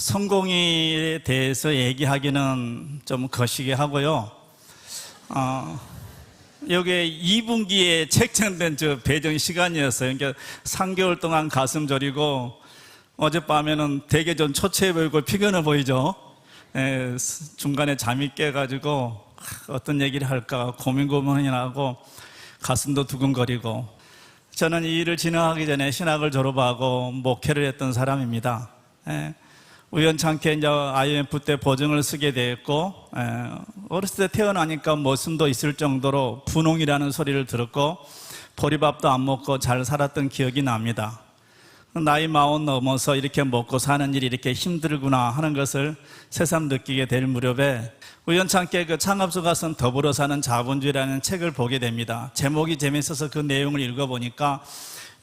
성공에 대해서 얘기하기는 좀 거시기 하고요. 여기에 2분기에 책정된 배정 시간이었어요. 그러니까 3개월 동안 가슴 저리고 어젯밤에는 되게 좀 초췌해 보이고 피곤해 보이죠. 중간에 잠이 깨가지고 어떤 얘기를 할까 고민하고 가슴도 두근거리고. 저는 이 일을 진행하기 전에 신학을 졸업하고 목회를 했던 사람입니다. 우연찮게 이제 IMF 때 보증을 쓰게 됐고, 어렸을 때 태어나니까 모순도 있을 정도로 분홍이라는 소리를 들었고 보리밥도 안 먹고 잘 살았던 기억이 납니다. 나이 40 넘어서 이렇게 먹고 사는 일이 이렇게 힘들구나 하는 것을 새삼 느끼게 될 무렵에 우연찮게 그 창업주가 쓴 더불어 사는 자본주의라는 책을 보게 됩니다. 제목이 재밌어서 그 내용을 읽어보니까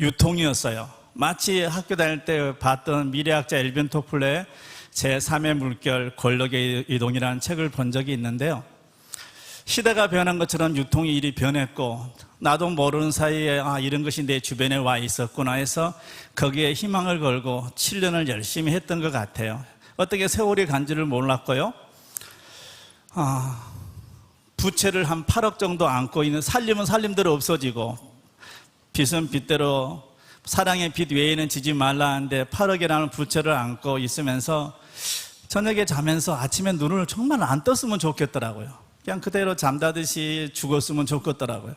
유통이었어요. 마치 학교 다닐 때 봤던 미래학자 엘빈 토플러의 제3의 물결 권력의 이동이라는 책을 본 적이 있는데요. 시대가 변한 것처럼 유통의 일이 변했고 나도 모르는 사이에 이런 것이 내 주변에 와 있었구나 해서 거기에 희망을 걸고 7년을 열심히 했던 것 같아요. 어떻게 세월이 간지를 몰랐고요. 부채를 한 8억 정도 안고 있는, 살림은 살림대로 없어지고 빚은 빚대로 사랑의 빚 외에는 지지 말라 하는데 8억이라는 부채를 안고 있으면서 저녁에 자면서 아침에 눈을 정말 안 떴으면 좋겠더라고요. 그냥 그대로 잠자듯이 죽었으면 좋겠더라고요.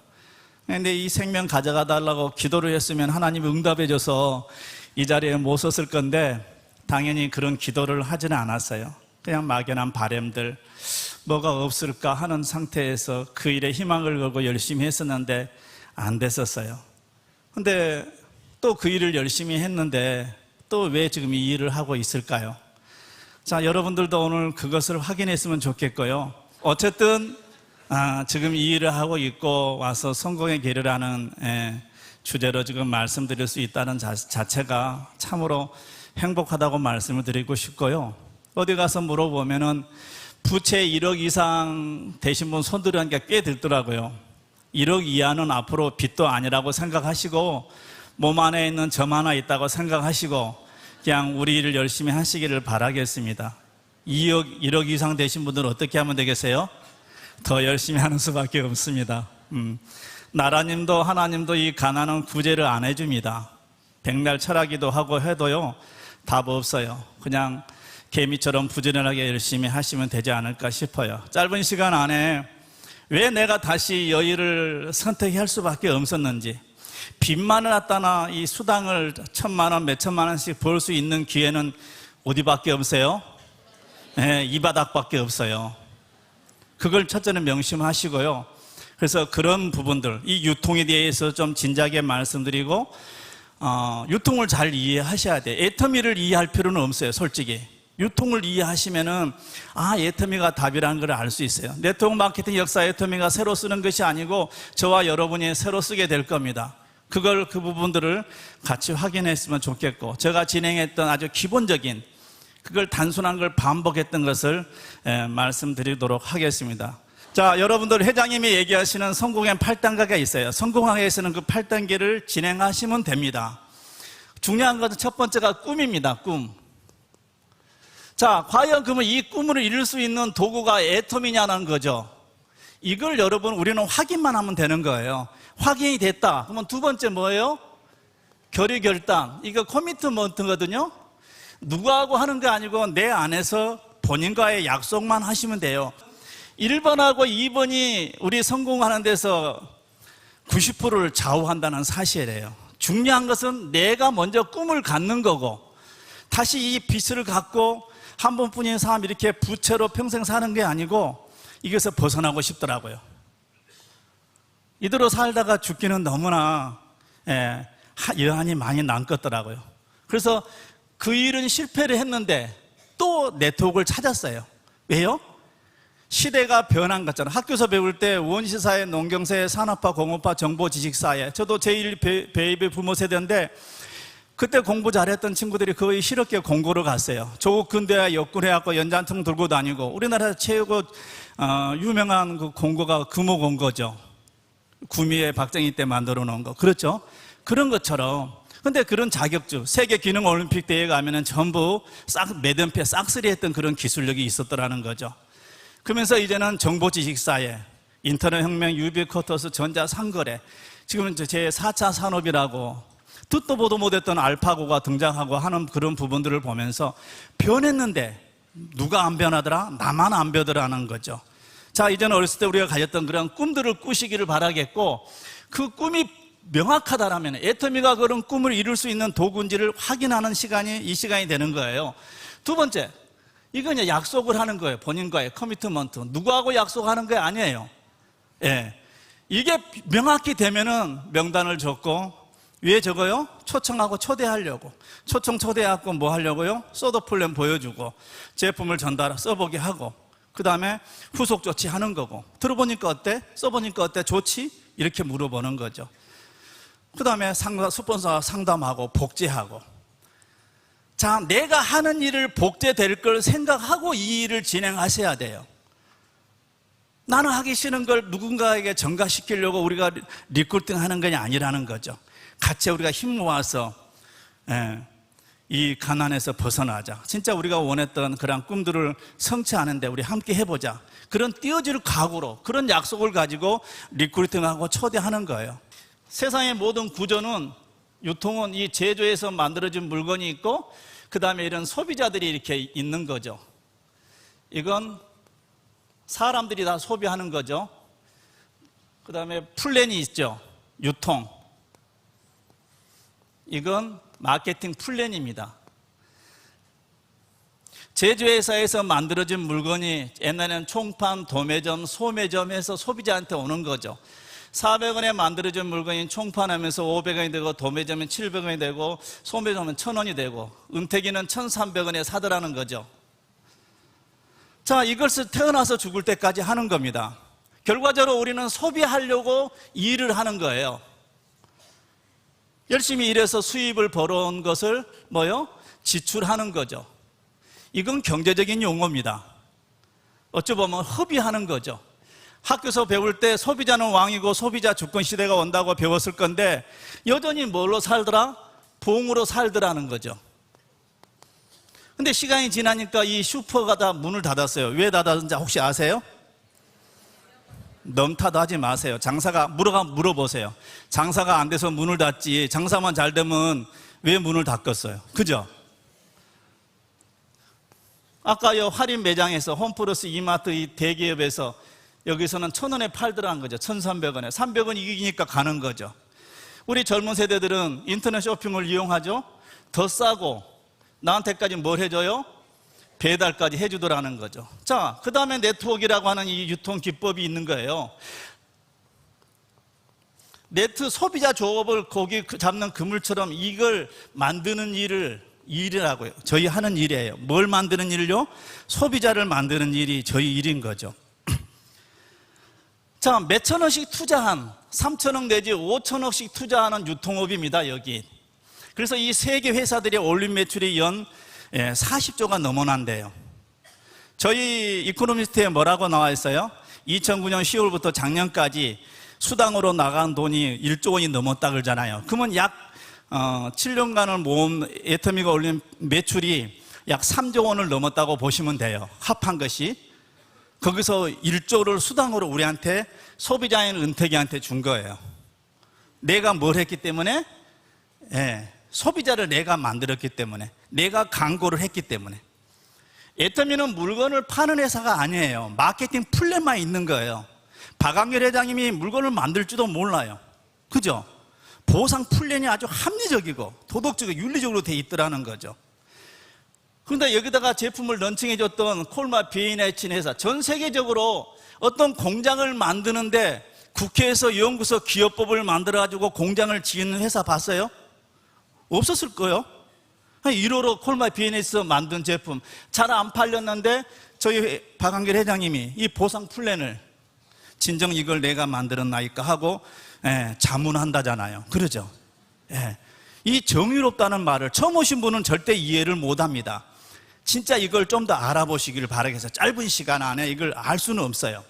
근데 이 생명 가져가 달라고 기도를 했으면 하나님이 응답해 줘서 이 자리에 못 섰을 건데 당연히 그런 기도를 하지는 않았어요. 그냥 막연한 바람들, 뭐가 없을까 하는 상태에서 그 일에 희망을 걸고 열심히 했었는데 안 됐었어요. 근데 또 그 일을 열심히 했는데 또 왜 지금 이 일을 하고 있을까요? 자, 여러분들도 오늘 그것을 확인했으면 좋겠고요. 어쨌든 지금 이 일을 하고 있고 와서 성공의 길이라는 주제로 지금 말씀드릴 수 있다는 자체가 참으로 행복하다고 말씀을 드리고 싶고요. 어디 가서 물어보면은 부채 1억 이상 되신 분 손들은 게 꽤 들더라고요. 1억 이하는 앞으로 빚도 아니라고 생각하시고 몸 안에 있는 점 하나 있다고 생각하시고 그냥 우리 일을 열심히 하시기를 바라겠습니다. 1억 이상 되신 분들은 어떻게 하면 되겠어요? 더 열심히 하는 수밖에 없습니다. 나라님도 하나님도 이 가난은 구제를 안 해줍니다. 백날 철학기도 하고 해도요 답 없어요. 그냥 개미처럼 부지런하게 열심히 하시면 되지 않을까 싶어요. 짧은 시간 안에 왜 내가 다시 여의를 선택할 수밖에 없었는지, 빚만을 갖다나 이 수당을 1,000만 원, 몇천만 원씩 벌 수 있는 기회는 어디밖에 없어요? 이 바닥밖에 없어요. 그걸 첫째는 명심하시고요. 그래서 그런 부분들, 이 유통에 대해서 좀 진지하게 말씀드리고 유통을 잘 이해하셔야 돼요. 애터미를 이해할 필요는 없어요. 솔직히 유통을 이해하시면은 애터미가 답이라는 걸 알 수 있어요. 네트워크 마케팅 역사 애터미가 새로 쓰는 것이 아니고 저와 여러분이 새로 쓰게 될 겁니다. 그 부분들을 같이 확인했으면 좋겠고, 제가 진행했던 아주 기본적인 그걸 단순한 걸 반복했던 것을 말씀드리도록 하겠습니다. 자, 여러분들 회장님이 얘기하시는 성공의 8단계가 있어요. 성공하기 위해서는 그 8단계를 진행하시면 됩니다. 중요한 것은 첫 번째가 꿈입니다. 꿈. 자, 과연 그러면 이 꿈을 이룰 수 있는 도구가 애터미냐는 거죠. 이걸 여러분 우리는 확인만 하면 되는 거예요. 확인이 됐다. 그러면 두 번째 뭐예요? 결의 결단. 이거 커미트먼트거든요. 누구하고 하는 게 아니고 내 안에서 본인과의 약속만 하시면 돼요. 1번하고 2번이 우리 성공하는 데서 90%를 좌우한다는 사실이에요. 중요한 것은 내가 먼저 꿈을 갖는 거고, 다시 이 빚을 갖고 한 번뿐인 사람 이렇게 부채로 평생 사는 게 아니고 이것에서 벗어나고 싶더라고요. 이대로 살다가 죽기는 너무나 여한이 많이 남겠더라고요. 그래서 그 일은 실패를 했는데 또 네트워크를 찾았어요. 왜요? 시대가 변한 거잖아요. 학교에서 배울 때 원시사회, 농경사회, 산업화, 공업화, 정보, 지식사회. 저도 제1 베이비 부모 세대인데 그때 공부 잘했던 친구들이 거의 실업계 공고를 갔어요. 조국 근대화 역군해갖고 연장통 들고 다니고, 우리나라 최고 유명한 그 공고가 금호 공고죠. 구미에 박정희 때 만들어 놓은 거. 그렇죠? 그런 것처럼. 근데 그런 자격증, 세계 기능 올림픽 대회에 가면은 전부 매듭패 싹쓸이 했던 그런 기술력이 있었더라는 거죠. 그러면서 이제는 정보 지식 사회, 인터넷 혁명, 유비쿼터스, 전자상거래, 지금은 제 4차 산업이라고 듣도 보도 못했던 알파고가 등장하고 하는 그런 부분들을 보면서 변했는데 누가 안 변하더라? 나만 안 변하더라는 거죠. 자, 이제는 어렸을 때 우리가 가졌던 그런 꿈들을 꾸시기를 바라겠고, 그 꿈이 명확하다라면 애터미가 그런 꿈을 이룰 수 있는 도구인지를 확인하는 시간이 이 시간이 되는 거예요. 두 번째, 이건 약속을 하는 거예요. 본인과의 커미트먼트. 누구하고 약속하는 게 아니에요. 예. 이게 명확히 되면은 명단을 적고, 위에 적어요? 초청하고 초대하려고. 초청 초대하고 뭐 하려고요? 소드 플랜 보여주고, 제품을 써보게 하고, 그 다음에 후속 조치하는 거고, 들어보니까 어때? 써보니까 어때? 좋지? 이렇게 물어보는 거죠. 그 다음에 스폰서와 상담하고 복제하고. 자, 내가 하는 일을 복제될 걸 생각하고 이 일을 진행하셔야 돼요. 나는 하기 싫은 걸 누군가에게 전가시키려고 우리가 리크루팅 하는 게 아니라는 거죠. 같이 우리가 힘 모아서 이 가난에서 벗어나자. 진짜 우리가 원했던 그런 꿈들을 성취하는데 우리 함께 해보자. 그런 띄어질 각오로, 그런 약속을 가지고 리크루팅하고 초대하는 거예요. 세상의 모든 구조는, 유통은 이 제조에서 만들어진 물건이 있고, 그 다음에 이런 소비자들이 이렇게 있는 거죠. 이건 사람들이 다 소비하는 거죠. 그 다음에 플랜이 있죠. 유통. 이건 마케팅 플랜입니다. 제조회사에서 만들어진 물건이 옛날에는 총판, 도매점, 소매점 해서 소비자한테 오는 거죠. 400원에 만들어진 물건이 총판하면서 500원이 되고, 도매점은 700원이 되고, 소매점은 1000원이 되고, 은택이는 1300원에 사더라는 거죠. 자, 이것을 태어나서 죽을 때까지 하는 겁니다. 결과적으로 우리는 소비하려고 일을 하는 거예요. 열심히 일해서 수입을 벌어온 것을 뭐요? 지출하는 거죠. 이건 경제적인 용어입니다. 어찌 보면 허비하는 거죠. 학교에서 배울 때 소비자는 왕이고 소비자 주권 시대가 온다고 배웠을 건데, 여전히 뭘로 살더라? 봉으로 살더라는 거죠. 근데 시간이 지나니까 이 슈퍼가 다 문을 닫았어요. 왜 닫았는지 혹시 아세요? 넘타도 하지 마세요. 장사가 물어보세요. 장사가 안 돼서 문을 닫지, 장사만 잘 되면 왜 문을 닫겠어요? 그죠? 아까 이 할인 매장에서, 홈플러스, 이마트 이 대기업에서 여기서는 1000원에 팔더라는 거죠. 1300원에. 300원 이기니까 가는 거죠. 우리 젊은 세대들은 인터넷 쇼핑을 이용하죠. 더 싸고 나한테까지 뭘 해줘요? 배달까지 해주더라는 거죠. 자, 그 다음에 네트워크라고 하는 이 유통 기법이 있는 거예요. 네트 소비자 조업을 고기 잡는 그물처럼 이걸 만드는 일이라고요. 저희 하는 일이에요. 뭘 만드는 일요? 소비자를 만드는 일이 저희 일인 거죠. 자, 몇천 원씩 투자한, 3천억 내지 5천억씩 투자하는 유통업입니다, 여기. 그래서 이 세계 회사들의 올린 매출이 연 40조가 넘어난대요. 저희 이코노미스트에 뭐라고 나와 있어요? 2009년 10월부터 작년까지 수당으로 나간 돈이 1조 원이 넘었다 그러잖아요. 그러면 약 7년간을 모은 애터미가 올린 매출이 약 3조 원을 넘었다고 보시면 돼요. 합한 것이. 거기서 1조를 수당으로 우리한테, 소비자인 은택이한테 준 거예요. 내가 뭘 했기 때문에? 소비자를 내가 만들었기 때문에, 내가 광고를 했기 때문에. 애터미는 물건을 파는 회사가 아니에요. 마케팅 플랜만 있는 거예요. 박광렬 회장님이 물건을 만들지도 몰라요. 그죠? 보상 플랜이 아주 합리적이고 도덕적이고 윤리적으로 돼 있더라는 거죠. 그런데 여기다가 제품을 런칭해줬던 콜마 B&H 회사, 전 세계적으로 어떤 공장을 만드는데 국회에서 연구소 기업법을 만들어가지고 공장을 지은 회사 봤어요? 없었을 거예요. 1호로 콜마 B&H에서 만든 제품 잘 안 팔렸는데 저희 박광렬 회장님이 이 보상 플랜을, 진정 이걸 내가 만들었나이까 하고 자문한다잖아요. 그러죠? 이 정의롭다는 말을 처음 오신 분은 절대 이해를 못합니다. 진짜 이걸 좀 더 알아보시기를 바라겠어요. 짧은 시간 안에 이걸 알 수는 없어요.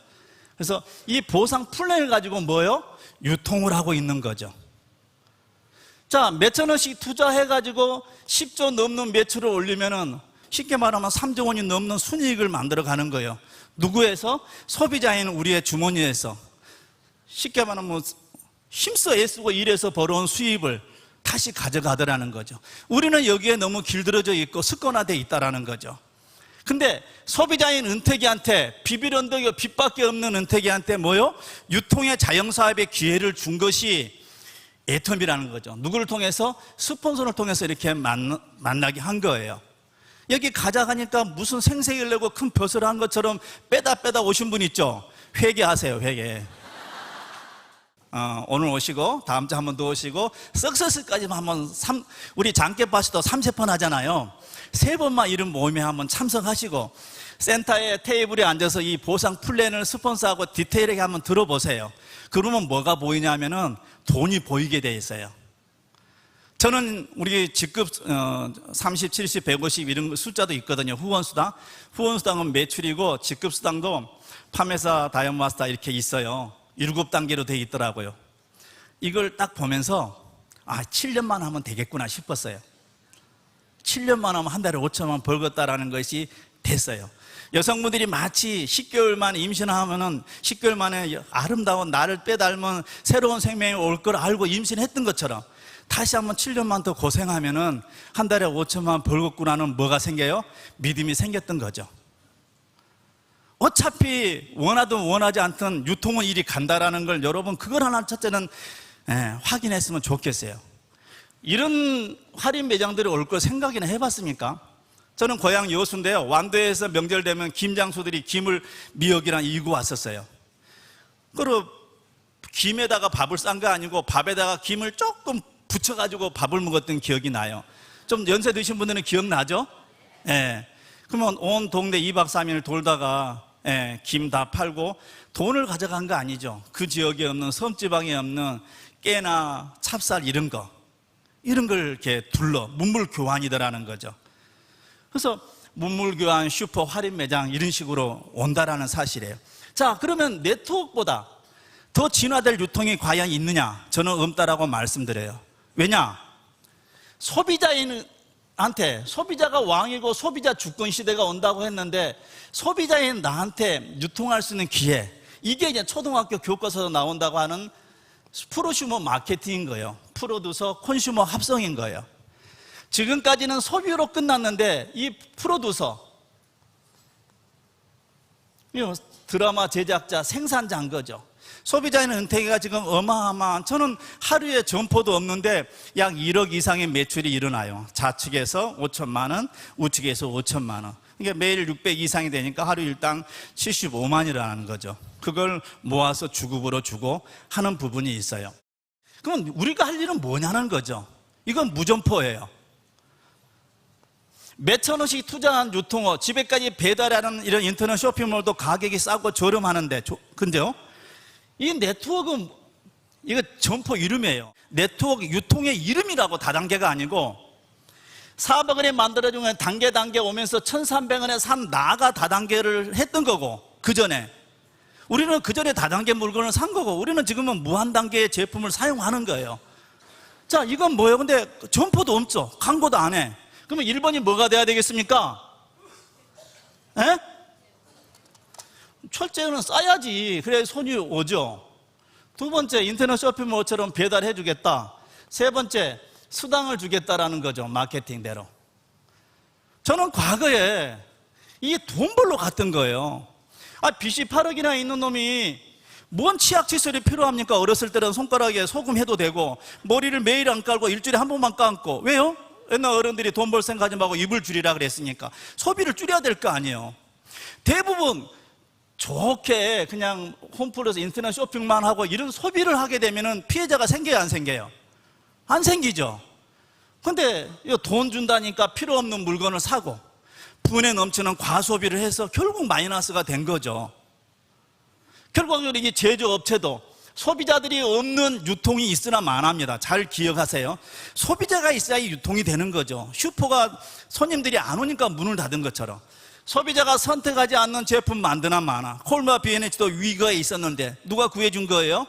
그래서 이 보상 플랜을 가지고 뭐요? 유통을 하고 있는 거죠. 자, 몇천 원씩 투자해가지고 10조 넘는 매출을 올리면은 쉽게 말하면 3조 원이 넘는 순이익을 만들어 가는 거예요. 누구에서? 소비자인 우리의 주머니에서. 쉽게 말하면 뭐 힘써 애쓰고 일해서 벌어온 수입을 다시 가져가더라는 거죠. 우리는 여기에 너무 길들여져 있고 습관화되어 있다라는 거죠. 근데 소비자인 은퇴기한테 비빌 언덕이 빚밖에 없는 은퇴기한테 뭐요? 유통의 자영사업의 기회를 준 것이 애텀이라는 거죠. 누구를 통해서? 스폰서를 통해서 이렇게 만나게 한 거예요. 여기 가져가니까 무슨 생색을 내고 큰 벼슬을 한 것처럼 빼다 오신 분 있죠? 회개하세요, 회개. 오늘 오시고 다음 주 한 번 더 오시고 석세스까지만 한번 우리 장깨밭이도 30번 하잖아요. 3번만 이런 모임에 한번 참석하시고 센터의 테이블에 앉아서 이 보상 플랜을 스폰서하고 디테일하게 한번 들어보세요. 그러면 뭐가 보이냐면은 돈이 보이게 돼 있어요. 저는 우리 직급 30, 70, 150 이런 숫자도 있거든요. 후원수당. 후원수당은 매출이고 직급수당도 판매사, 다이어마스터 이렇게 있어요. 7단계로 돼 있더라고요. 이걸 딱 보면서 7년만 하면 되겠구나 싶었어요. 7년만 하면 한 달에 5천만 원 벌겠다라는 것이 됐어요. 여성분들이 마치 10개월 만에 임신하면은 10개월 만에 아름다운 나를 빼닮은 새로운 생명이 올 걸 알고 임신했던 것처럼 다시 한번 7년만 더 고생하면은 한 달에 5천만 원 벌겠구나는 뭐가 생겨요? 믿음이 생겼던 거죠. 어차피 원하든 원하지 않든 유통은 일이 간다라는 걸 여러분 그걸 하나 첫째는 확인했으면 좋겠어요. 이런 할인 매장들이 올 걸 생각이나 해봤습니까? 저는 고향 여수인데요. 완도에서 명절 되면 김장수들이 김을 미역이랑 이고 왔었어요. 그리고 김에다가 밥을 싼 거 아니고 밥에다가 김을 조금 붙여가지고 밥을 먹었던 기억이 나요. 좀 연세 드신 분들은 기억나죠? 그러면 온 동네 2박 3일 돌다가 김 다 팔고 돈을 가져간 거 아니죠. 그 지역에 없는 섬지방에 없는 깨나 찹쌀 이런 걸 이렇게 둘러 문물 교환이더라는 거죠. 그래서 문물 교환, 슈퍼, 할인 매장 이런 식으로 온다라는 사실이에요. 자, 그러면 네트워크보다 더 진화될 유통이 과연 있느냐? 저는 없다라고 말씀드려요. 왜냐? 소비자가 왕이고 소비자 주권 시대가 온다고 했는데 소비자인 나한테 유통할 수 있는 기회, 이게 이제 초등학교 교과서에 나온다고 하는 프로슈머 마케팅인 거예요. 프로듀서, 콘슈머 합성인 거예요. 지금까지는 소비로 끝났는데 이 프로듀서, 드라마 제작자, 생산자인 거죠. 소비자인 은퇴기가 지금 어마어마한, 저는 하루에 점포도 없는데 약 1억 이상의 매출이 일어나요. 좌측에서 5천만 원, 우측에서 5천만 원. 이게 매일 600 이상이 되니까 하루 일당 75만이라는 거죠. 그걸 모아서 주급으로 주고 하는 부분이 있어요. 그럼 우리가 할 일은 뭐냐는 거죠. 이건 무점포예요. 몇천 원씩 투자한 유통업, 집에까지 배달하는 이런 인터넷 쇼핑몰도 가격이 싸고 저렴하는데, 근데요, 이 네트워크는 이거 점포 이름이에요. 네트워크 유통의 이름이라고, 다단계가 아니고. 400원에 만들어주면 단계 오면서 1,300원에 산 나가 다단계를 했던 거고, 그 전에 우리는 그 전에 다단계 물건을 산 거고, 우리는 지금은 무한단계의 제품을 사용하는 거예요. 자, 이건 뭐예요? 근데 점포도 없죠. 광고도 안 해. 그러면 1번이 뭐가 돼야 되겠습니까? 철저히는 싸야지. 그래야 손이 오죠. 두 번째, 인터넷 쇼핑몰처럼 배달해 주겠다. 세 번째, 수당을 주겠다라는 거죠. 마케팅대로. 저는 과거에 이게 돈 벌러 갔던 거예요. 빚이 8억이나 있는 놈이 뭔 치약칫솔이 필요합니까? 어렸을 때는 손가락에 소금 해도 되고 머리를 매일 안 깔고 일주일에 한 번만 감고. 왜요? 옛날 어른들이 돈 벌 생각하지 말고 입을 줄이라 그랬으니까. 소비를 줄여야 될 거 아니에요. 대부분 좋게 그냥 홈플러스 인터넷 쇼핑만 하고 이런 소비를 하게 되면 피해자가 생겨요, 안 생겨요? 안 생기죠. 근데 돈 준다니까 필요 없는 물건을 사고 분에 넘치는 과소비를 해서 결국 마이너스가 된 거죠. 결국은 이 제조업체도 소비자들이 없는 유통이 있으나 마나입니다. 잘 기억하세요. 소비자가 있어야 유통이 되는 거죠. 슈퍼가 손님들이 안 오니까 문을 닫은 것처럼 소비자가 선택하지 않는 제품 만드나 마나. 콜마 B&H도 위기가 있었는데 누가 구해준 거예요?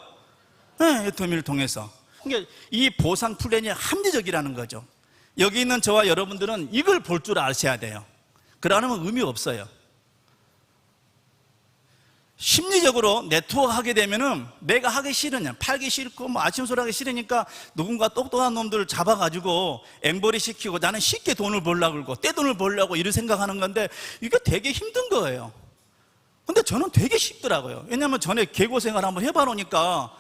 애터미를 통해서. 그러니까 이 보상 플랜이 합리적이라는 거죠. 여기 있는 저와 여러분들은 이걸 볼 줄 아셔야 돼요. 그러면 의미 없어요. 심리적으로 네트워크 하게 되면은 내가 하기 싫으냐, 팔기 싫고 뭐 아침소리 하기 싫으니까 누군가 똑똑한 놈들을 잡아가지고 앵벌이 시키고 나는 쉽게 돈을 벌려고 그러고 떼돈을 벌려고 이런 생각하는 건데 이게 되게 힘든 거예요. 근데 저는 되게 쉽더라고요. 왜냐하면 전에 개고생활 한번 해봐 놓으니까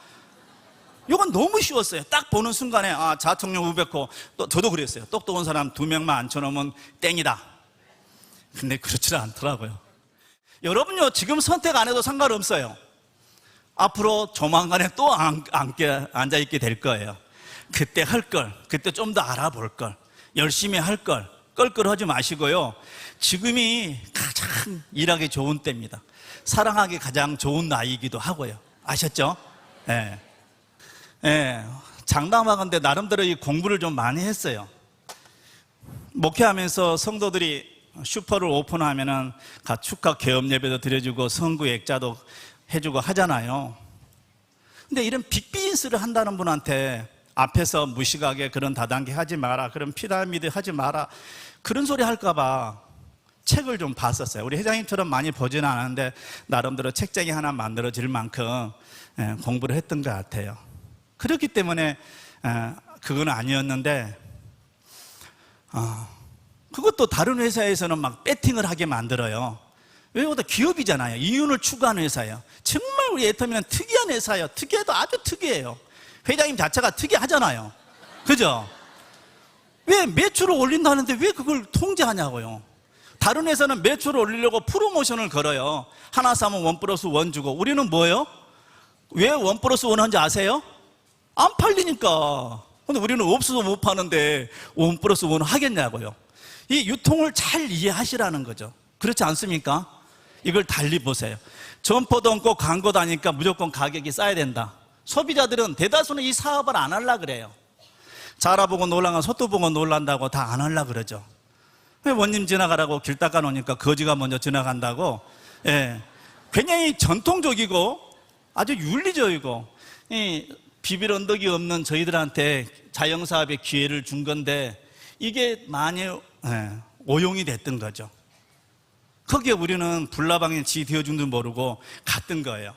이건 너무 쉬웠어요. 딱 보는 순간에 자청력 우백호, 또 저도 그랬어요. 똑똑한 사람 2명만 앉혀놓으면 땡이다. 근데 그렇지는 않더라고요. 여러분요, 지금 선택 안 해도 상관없어요. 앞으로 조만간에 또 앉아있게 될 거예요. 그때 할 걸, 그때 좀 더 알아볼 걸, 열심히 할 걸, 껄끄러하지 마시고요. 지금이 가장 일하기 좋은 때입니다. 사랑하기 가장 좋은 나이이기도 하고요. 아셨죠? 네. 네. 장담하건대 나름대로 이 공부를 좀 많이 했어요. 목회하면서 성도들이 슈퍼를 오픈하면은 축하 개업 예배도 드려주고 선구 액자도 해주고 하잖아요. 근데 이런 빅비즈니스를 한다는 분한테 앞에서 무식하게 그런 다단계 하지 마라, 그런 피라미드 하지 마라, 그런 소리 할까봐 책을 좀 봤었어요. 우리 회장님처럼 많이 보지는 않았는데 나름대로 책장이 하나 만들어질 만큼 공부를 했던 것 같아요. 그렇기 때문에 그건 아니었는데 그것도 다른 회사에서는 막 배팅을 하게 만들어요. 왜냐하면 기업이잖아요. 이윤을 추구하는 회사예요. 정말 우리 애터미는 특이한 회사예요. 특이해도 아주 특이해요. 회장님 자체가 특이하잖아요. 그죠? 왜 매출을 올린다는데 왜 그걸 통제하냐고요. 다른 회사는 매출을 올리려고 프로모션을 걸어요. 하나 사면 1+1 주고. 우리는 뭐예요? 왜 1+1 한지 아세요? 안 팔리니까. 근데 우리는 없어서 못 파는데 1+1 하겠냐고요. 이 유통을 잘 이해하시라는 거죠. 그렇지 않습니까? 이걸 달리 보세요. 점포도 없고 광고도 하니까 무조건 가격이 싸야 된다. 소비자들은 대다수는 이 사업을 안 하려고 그래요. 자라보고 놀라가 소뚜 보고 놀란다고 다 안 하려고 그러죠. 원님 지나가라고 길 닦아 놓으니까 거지가 먼저 지나간다고. 굉장히 전통적이고 아주 윤리적이고 비빌 언덕이 없는 저희들한테 자영사업의 기회를 준 건데 이게 많이 오용이 됐던 거죠. 거기에 우리는 불나방에 지 되어준 줄 모르고 갔던 거예요.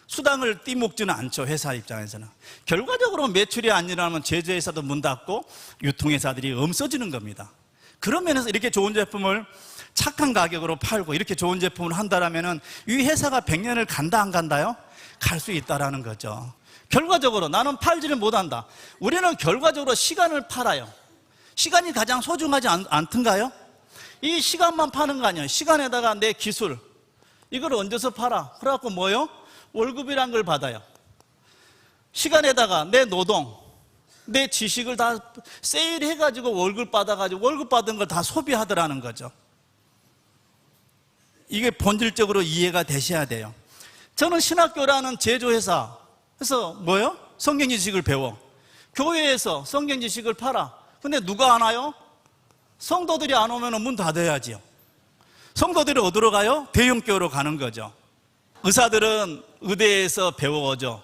수당을 띠먹지는 않죠. 회사 입장에서는. 결과적으로 매출이 안 일어나면 제조회사도 문 닫고 유통회사들이 없어지는 겁니다. 그런 면에서 이렇게 좋은 제품을 착한 가격으로 팔고 이렇게 좋은 제품을 한다라면 이 회사가 100년을 간다 안 간다요? 갈 수 있다라는 거죠. 결과적으로 나는 팔지를 못한다. 우리는 결과적으로 시간을 팔아요. 시간이 가장 소중하지 않던가요? 이 시간만 파는 거 아니에요. 시간에다가 내 기술 이걸 얹어서 팔아. 그래갖고 뭐요? 월급이란 걸 받아요. 시간에다가 내 노동, 내 지식을 다 세일해가지고 월급 받아가지고 월급 받은 걸 다 소비하더라는 거죠. 이게 본질적으로 이해가 되셔야 돼요. 저는 신학교라는 제조회사 그래서 뭐요? 성경 지식을 배워. 교회에서 성경 지식을 팔아. 근데 누가 안 와요? 성도들이 안 오면 문 닫아야지요. 성도들이 어디로 가요? 대형교회로 가는 거죠. 의사들은 의대에서 배워오죠.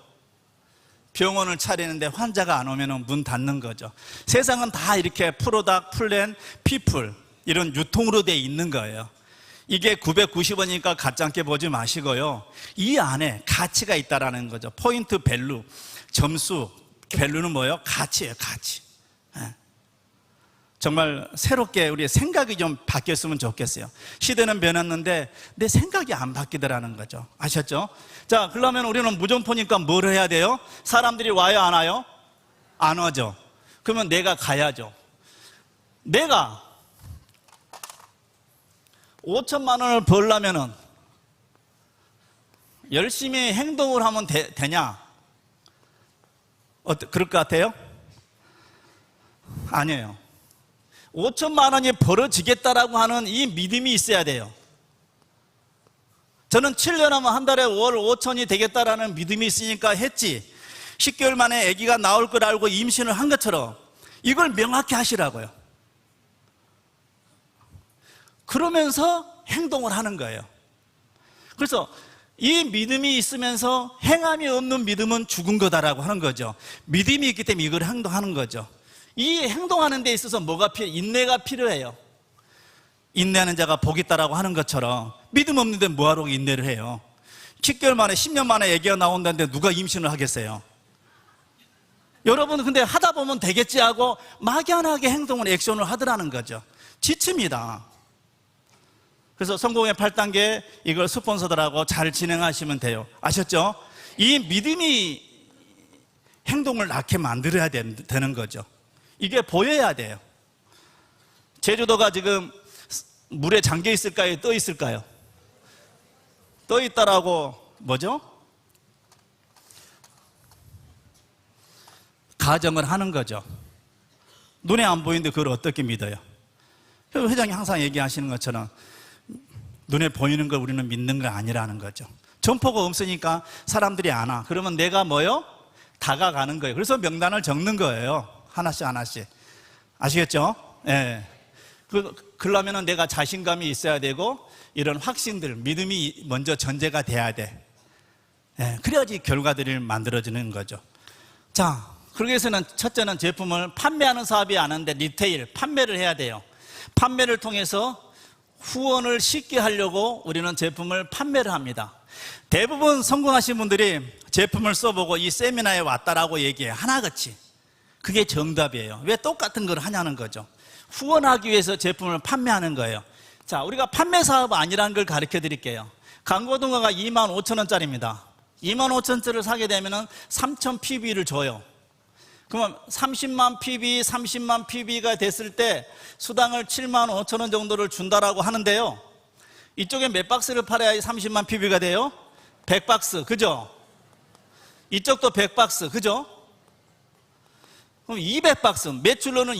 병원을 차리는데 환자가 안 오면 문 닫는 거죠. 세상은 다 이렇게 프로덕트, 플랜, 피플 이런 유통으로 돼 있는 거예요. 이게 990원이니까 가짜게 보지 마시고요. 이 안에 가치가 있다라는 거죠. 포인트 밸류, 점수, 밸류는 뭐예요? 가치예요, 가치. 정말 새롭게 우리의 생각이 좀 바뀌었으면 좋겠어요. 시대는 변했는데 내 생각이 안 바뀌더라는 거죠. 아셨죠? 자, 그러면 우리는 무점포니까 뭘 해야 돼요? 사람들이 와요, 안 와요? 안 와죠. 그러면 내가 가야죠. 내가 5천만 원을 벌려면은 열심히 행동을 하면 되냐? 그럴 것 같아요? 아니에요. 5천만 원이 벌어지겠다라고 하는 이 믿음이 있어야 돼요. 저는 7년 하면 한 달에 월 5천이 되겠다라는 믿음이 있으니까 했지. 10개월 만에 아기가 나올 걸 알고 임신을 한 것처럼 이걸 명확히 하시라고요. 그러면서 행동을 하는 거예요. 그래서 이 믿음이 있으면서 행함이 없는 믿음은 죽은 거다라고 하는 거죠. 믿음이 있기 때문에 이걸 행동하는 거죠. 이 행동하는 데 있어서 뭐가 인내가 필요해요. 인내하는 자가 복이 있다라고 하는 것처럼 믿음 없는데 뭐하러 인내를 해요? 10개월 만에 10년 만에 아기가 나온다는데 누가 임신을 하겠어요? 여러분 근데 하다 보면 되겠지 하고 막연하게 행동을 액션을 하더라는 거죠. 지칩니다. 그래서 성공의 8단계 이걸 스폰서들하고 잘 진행하시면 돼요. 아셨죠? 이 믿음이 행동을 낳게 만들어야 되는 거죠. 이게 보여야 돼요. 제주도가 지금 물에 잠겨 있을까요? 떠 있을까요? 떠 있다라고 뭐죠? 가정을 하는 거죠. 눈에 안 보이는데 그걸 어떻게 믿어요? 회장이 항상 얘기하시는 것처럼 눈에 보이는 걸 우리는 믿는 거 아니라는 거죠. 점포가 없으니까 사람들이 안 와. 그러면 내가 뭐요? 다가가는 거예요. 그래서 명단을 적는 거예요. 하나씩 하나씩. 아시겠죠? 예. 그러려면 내가 자신감이 있어야 되고 이런 확신들, 믿음이 먼저 전제가 돼야 돼. 예. 그래야지 결과들이 만들어지는 거죠. 자, 그러기 위해서는 첫째는 제품을 판매하는 사업이 아는데 리테일, 판매를 해야 돼요. 판매를 통해서 후원을 쉽게 하려고 우리는 제품을 판매를 합니다. 대부분 성공하신 분들이 제품을 써보고 이 세미나에 왔다라고 얘기해요. 하나같이. 그게 정답이에요. 왜 똑같은 걸 하냐는 거죠. 후원하기 위해서 제품을 판매하는 거예요. 자, 우리가 판매 사업 아니라는 걸 가르쳐 드릴게요. 강고등어가 25,000원짜리입니다. 25,000원짜리를 사게 되면 3,000 PB를 줘요. 그러면 30만 PB, 30만 PB가 됐을 때 수당을 75,000원 정도를 준다라고 하는데요. 이쪽에 몇 박스를 팔아야 30만 PB가 돼요? 100박스, 그죠? 이쪽도 100박스, 그죠? 그럼 200박스, 매출로는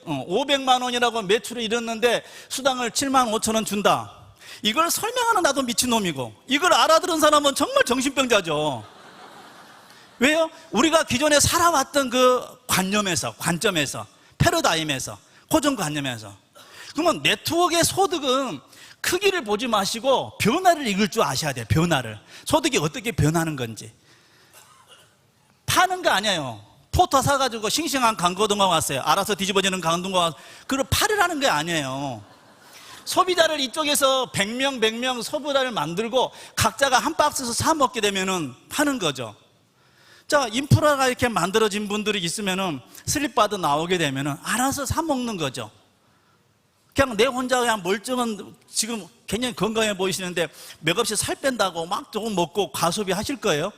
500만 원이라고 매출을 이뤘는데 수당을 75,000원 준다. 이걸 설명하는 나도 미친놈이고, 이걸 알아들은 사람은 정말 정신병자죠. 왜요? 우리가 기존에 살아왔던 그 관점에서, 패러다임에서, 고정관념에서. 그러면 네트워크의 소득은 크기를 보지 마시고 변화를 읽을 줄 아셔야 돼요. 변화를. 소득이 어떻게 변하는 건지. 파는 거 아니에요. 포터 사가지고 싱싱한 강고등어 왔어요. 알아서 뒤집어지는 강고등어 왔어요. 그걸 팔으라는 게 아니에요. 소비자를 이쪽에서 100명 소비자를 만들고 각자가 한 박스에서 사 먹게 되면은 파는 거죠. 자, 인프라가 이렇게 만들어진 분들이 있으면은 슬립바도 나오게 되면은 알아서 사 먹는 거죠. 그냥 내 혼자 그냥 멀쩡한 지금 굉장히 건강해 보이시는데 맥없이 살 뺀다고 막 조금 먹고 과소비 하실 거예요?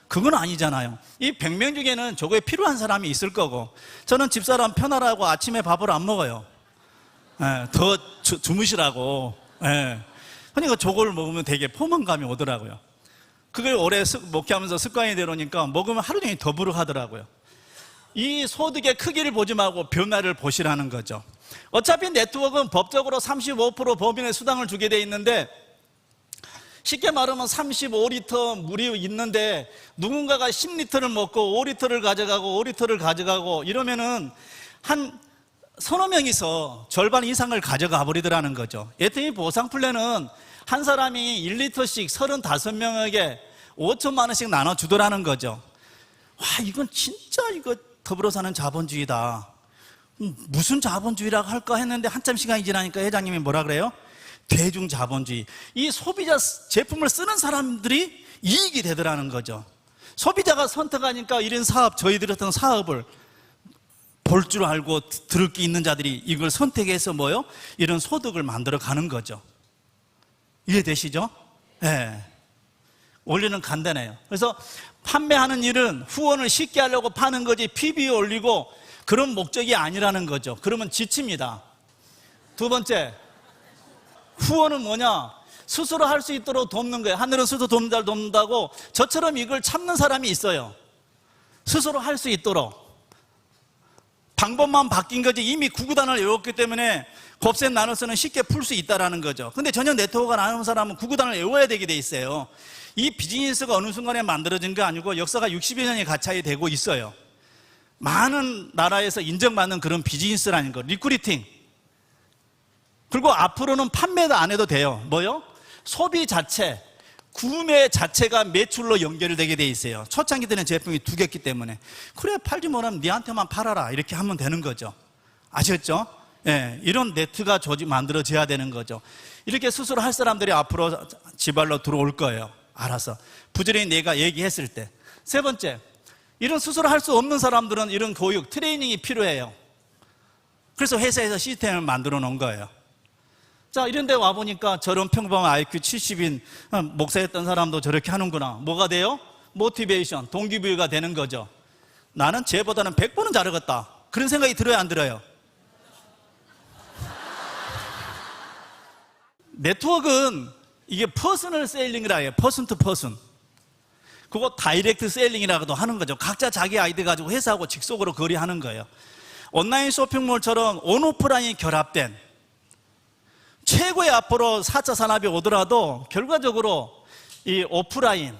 그건 아니잖아요. 이 100명 중에는 저거에 필요한 사람이 있을 거고, 저는 집사람 편하라고 아침에 밥을 안 먹어요. 예, 더 주무시라고. 예. 그러니까 저걸 먹으면 되게 포만감이 오더라고요. 그걸 오래 목회하면서 습관이 되려니까 먹으면 하루 종일 더부룩하더라고요. 이 소득의 크기를 보지 말고 변화를 보시라는 거죠. 어차피 네트워크는 법적으로 35% 법인의 수당을 주게 돼 있는데, 쉽게 말하면 35리터 물이 있는데 누군가가 10리터를 먹고 5리터를 가져가고 5리터를 가져가고 이러면은 한 서너 명이서 절반 이상을 가져가 버리더라는 거죠. 예컨대 보상 플랜은 한 사람이 1리터씩 35명에게 5천만 원씩 나눠주더라는 거죠. 와, 이건 진짜 이거 더불어 사는 자본주의다. 무슨 자본주의라고 할까 했는데 한참 시간이 지나니까 회장님이 뭐라 그래요? 대중자본주의. 이 소비자 제품을 쓰는 사람들이 이익이 되더라는 거죠. 소비자가 선택하니까 이런 사업, 저희들 어떤 사업을 볼 줄 알고 들을 게 있는 자들이 이걸 선택해서 뭐요? 이런 소득을 만들어 가는 거죠. 이해되시죠? 네. 원리는 간단해요. 그래서 판매하는 일은 후원을 쉽게 하려고 파는 거지 PB 올리고 그런 목적이 아니라는 거죠. 그러면 지칩니다. 두 번째, 후원은 뭐냐? 스스로 할 수 있도록 돕는 거예요. 하늘은 스스로 돕는 자를 돕는다고. 저처럼 이걸 참는 사람이 있어요. 스스로 할 수 있도록. 방법만 바뀐 거지 이미 구구단을 외웠기 때문에 곱셈 나눠서는 쉽게 풀 수 있다는 거죠. 근데 전혀 네트워크가 나눈 사람은 구구단을 외워야 되게 돼 있어요. 이 비즈니스가 어느 순간에 만들어진 게 아니고 역사가 60여 년이 가차이 되고 있어요. 많은 나라에서 인정받는 그런 비즈니스라는 거, 리크루팅. 그리고 앞으로는 판매도 안 해도 돼요. 뭐요? 소비 자체, 구매 자체가 매출로 연결되게 돼 있어요. 초창기 때는 제품이 두 개였기 때문에. 그래, 팔지 못하면 니한테만 팔아라, 이렇게 하면 되는 거죠. 아셨죠? 예, 이런 네트가 만들어져야 되는 거죠. 이렇게 스스로 할 사람들이 앞으로 지발로 들어올 거예요. 알아서 부지런히 내가 얘기했을 때. 세 번째, 이런 스스로 할 수 없는 사람들은 이런 교육, 트레이닝이 필요해요. 그래서 회사에서 시스템을 만들어 놓은 거예요. 자, 이런 데 와보니까 저런 평범한 IQ 70인 목사였던 사람도 저렇게 하는구나. 뭐가 돼요? 모티베이션, 동기부여가 되는 거죠. 나는 쟤보다는 100번은 잘하겠다, 그런 생각이 들어요, 안 들어요? 네트워크는 이게 퍼스널 셀링이라 해요. 퍼슨 투 퍼슨. 그거 다이렉트 셀링이라고도 하는 거죠. 각자 자기 아이디 가지고 회사하고 직속으로 거래하는 거예요. 온라인 쇼핑몰처럼 온오프라인이 결합된 최고의 앞으로 4차 산업이 오더라도 결과적으로 이 오프라인,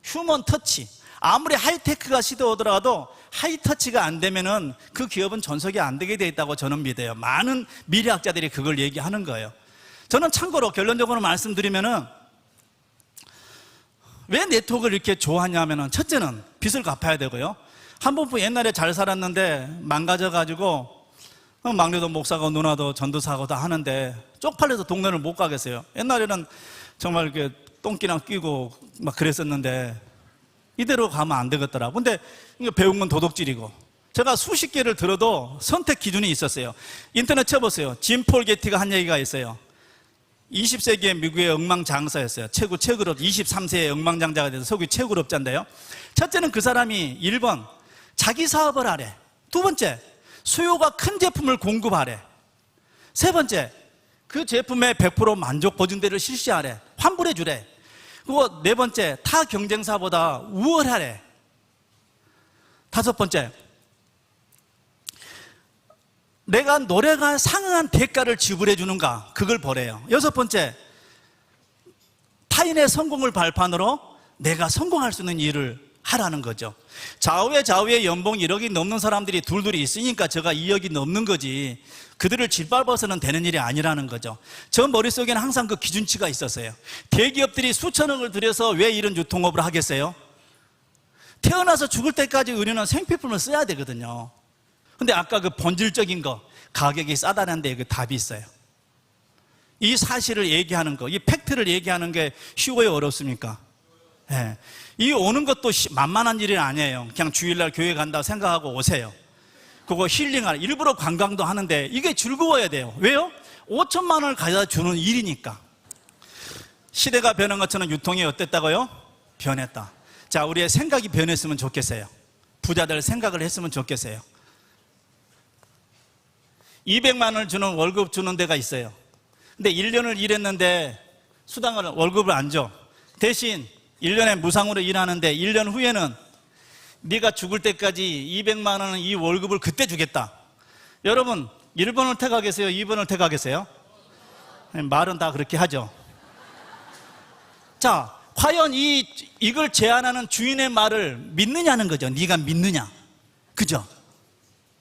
휴먼 터치, 아무리 하이테크가 시도하더라도 하이터치가 안 되면은 그 기업은 전속이 안 되게 돼 있다고 저는 믿어요. 많은 미래학자들이 그걸 얘기하는 거예요. 저는 참고로 결론적으로 말씀드리면은 왜 네트워크를 이렇게 좋아하냐면은 첫째는 빚을 갚아야 되고요. 한 부부 옛날에 잘 살았는데 망가져가지고 막내도 목사고 누나도 전도사고 다 하는데 쪽팔려서 동네를 못 가겠어요. 옛날에는 정말 이렇게 똥기나 끼고 막 그랬었는데 이대로 가면 안 되겠더라고. 근데 배운 건 도둑질이고. 제가 수십 개를 들어도 선택 기준이 있었어요. 인터넷 쳐보세요. 짐 폴 게티가 한 얘기가 있어요. 20세기의 미국의 억망장사였어요. 최고롭 23세의 억망장자가 돼서 석유 최고롭자인데요. 첫째는 그 사람이 1번 자기 사업을 하래. 두 번째, 수요가 큰 제품을 공급하래. 세 번째, 그 제품의 100% 만족 보증대를 실시하래. 환불해 주래. 그리고 네 번째, 타 경쟁사보다 우월하래. 다섯 번째, 내가 노래가 상응한 대가를 지불해 주는가, 그걸 보래요. 여섯 번째, 타인의 성공을 발판으로 내가 성공할 수 있는 일을 하라는 거죠. 좌우에 연봉 1억이 넘는 사람들이 둘둘이 있으니까 제가 2억이 넘는 거지, 그들을 짓밟아서는 되는 일이 아니라는 거죠. 저 머릿속에는 항상 그 기준치가 있었어요. 대기업들이 수천억을 들여서 왜 이런 유통업을 하겠어요? 태어나서 죽을 때까지 우리는 생필품을 써야 되거든요. 근데 아까 그 본질적인 거, 가격이 싸다는 데 그 답이 있어요. 이 사실을 얘기하는 거, 이 팩트를 얘기하는 게 쉬워요, 어렵습니까? 네. 이 오는 것도 만만한 일이 아니에요. 그냥 주일날 교회 간다고 생각하고 오세요. 그거 힐링할, 일부러 관광도 하는데 이게 즐거워야 돼요. 왜요? 5천만 원을 가져다 주는 일이니까. 시대가 변한 것처럼 유통이 어땠다고요? 변했다. 자, 우리의 생각이 변했으면 좋겠어요. 부자들 생각을 했으면 좋겠어요. 200만 원을 주는 월급 주는 데가 있어요. 근데 1년을 일했는데 수당을, 월급을 안 줘. 대신 1년에 무상으로 일하는데 1년 후에는 네가 죽을 때까지 200만 원은 이 월급을 그때 주겠다. 여러분 1번을 택하겠어요? 2번을 택하겠어요? 말은 다 그렇게 하죠. 자, 과연 이걸 제안하는 주인의 말을 믿느냐는 거죠. 네가 믿느냐. 그죠?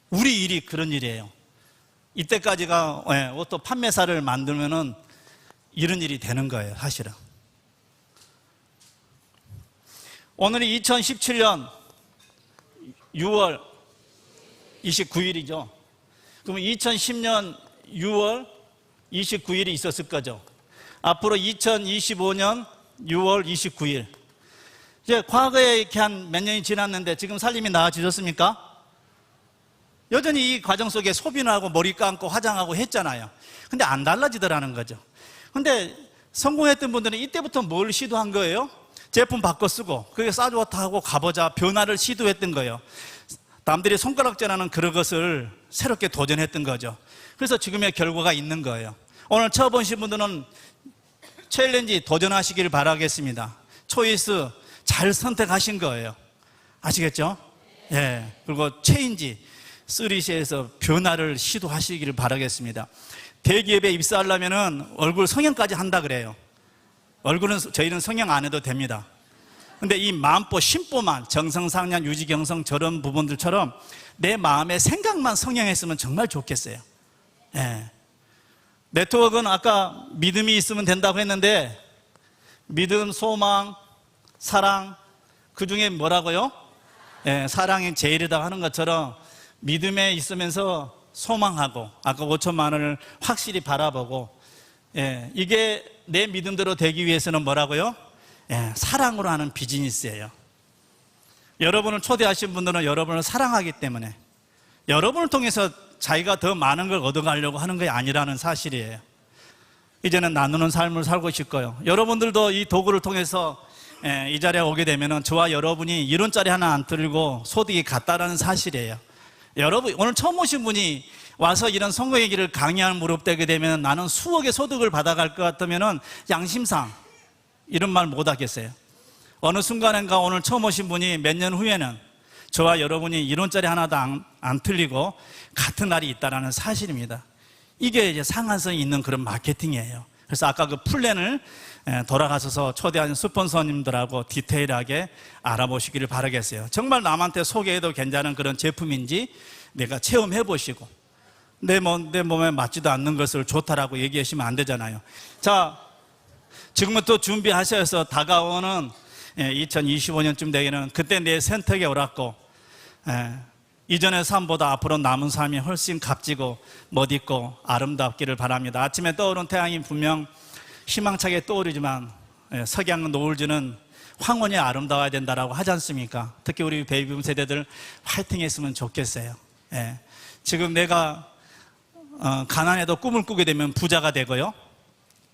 우리 일이 그런 일이에요. 이때까지가 오토 판매사를 만들면은 이런 일이 되는 거예요, 사실은. 오늘이 2017년 6월 29일이죠. 그러면 2010년 6월 29일이 있었을 거죠. 앞으로 2025년 6월 29일. 이제 과거에 이렇게 한 몇 년이 지났는데 지금 살림이 나아지셨습니까? 여전히 이 과정 속에 소비는 하고 머리 감고 화장하고 했잖아요. 근데 안 달라지더라는 거죠. 근데 성공했던 분들은 이때부터 뭘 시도한 거예요? 제품 바꿔 쓰고 그게 싸좋다 하고 가보자, 변화를 시도했던 거예요. 남들이 손가락질하는 그런 것을 새롭게 도전했던 거죠. 그래서 지금의 결과가 있는 거예요. 오늘 처음 보신 분들은 챌린지 도전하시길 바라겠습니다. 초이스 잘 선택하신 거예요. 아시겠죠? 예. 그리고 체인지 3C에서 변화를 시도하시기를 바라겠습니다. 대기업에 입사하려면은 얼굴 성형까지 한다 그래요. 얼굴은 저희는 성형 안 해도 됩니다. 근데 이 마음보, 심보만, 정성상냥, 유지경성 저런 부분들처럼 내 마음의 생각만 성형했으면 정말 좋겠어요. 예. 네트워크는 아까 믿음이 있으면 된다고 했는데 믿음, 소망, 사랑, 그 중에 뭐라고요? 예, 사랑이 제일이다 하는 것처럼 믿음에 있으면서 소망하고 아까 5천만 원을 확실히 바라보고, 예, 이게 내 믿음대로 되기 위해서는 뭐라고요? 예, 사랑으로 하는 비즈니스예요. 여러분을 초대하신 분들은 여러분을 사랑하기 때문에 여러분을 통해서 자기가 더 많은 걸 얻어가려고 하는 게 아니라는 사실이에요. 이제는 나누는 삶을 살고 싶고요. 여러분들도 이 도구를 통해서 이 자리에 오게 되면 저와 여러분이 이론짜리 하나 안 들고 소득이 같다라는 사실이에요. 여러분, 오늘 처음 오신 분이 와서 이런 성공의 길을 강의하는 무릎대게 되면 나는 수억의 소득을 받아갈 것 같으면 양심상 이런 말 못 하겠어요. 어느 순간인가 오늘 처음 오신 분이 몇 년 후에는 저와 여러분이 이론짜리 하나도 안 틀리고 같은 날이 있다는 사실입니다. 이게 이제 상한성이 있는 그런 마케팅이에요. 그래서 아까 그 플랜을 돌아가셔서 초대하신 스폰서님들하고 디테일하게 알아보시기를 바라겠어요. 정말 남한테 소개해도 괜찮은 그런 제품인지 내가 체험해 보시고 내 몸에 맞지도 않는 것을 좋다라고 얘기하시면 안 되잖아요. 자, 지금부터 준비하셔서 다가오는 2025년쯤 되기는 그때 내 선택에 옳았고, 이전의 삶보다 앞으로 남은 삶이 훨씬 값지고 멋있고 아름답기를 바랍니다. 아침에 떠오른 태양이 분명 희망차게 떠오르지만 석양 노을지는 황혼이 아름다워야 된다라고 하지 않습니까? 특히 우리 베이비붐 세대들 화이팅 했으면 좋겠어요. 지금 내가 가난해도 꿈을 꾸게 되면 부자가 되고요,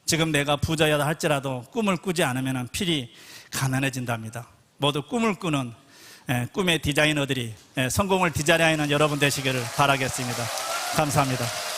지금 내가 부자여다 할지라도 꿈을 꾸지 않으면 필히 가난해진답니다. 모두 꿈을 꾸는 꿈의 디자이너들이 성공을 디자인하는 여러분 되시기를 바라겠습니다. 감사합니다.